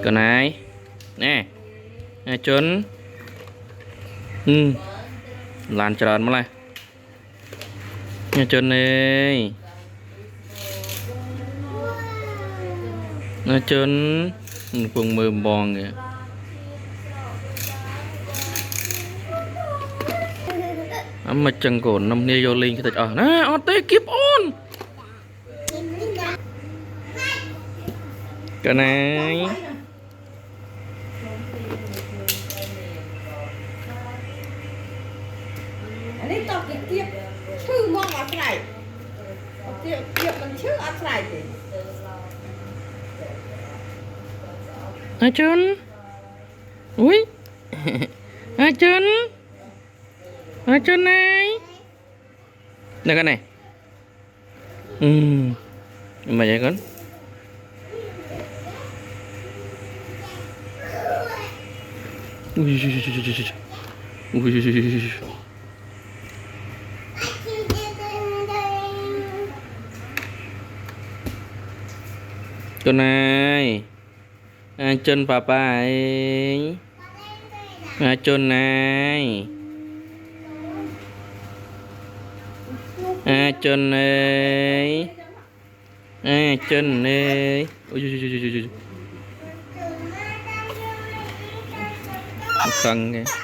Cái này nè chốn lan tròn mà này chốn này nó chốn cùng mưa bòn kìa mà chân cổ năm nay vô linh cái thịt nè ở tê kiếp on cái này đây tao cái tiếp thư mong ở này tiếp mình chứ ở này ai chân ui ai chân này đây cái này mà vậy con ui con này chân papa ấy chân này chân này chân này ui căng kìa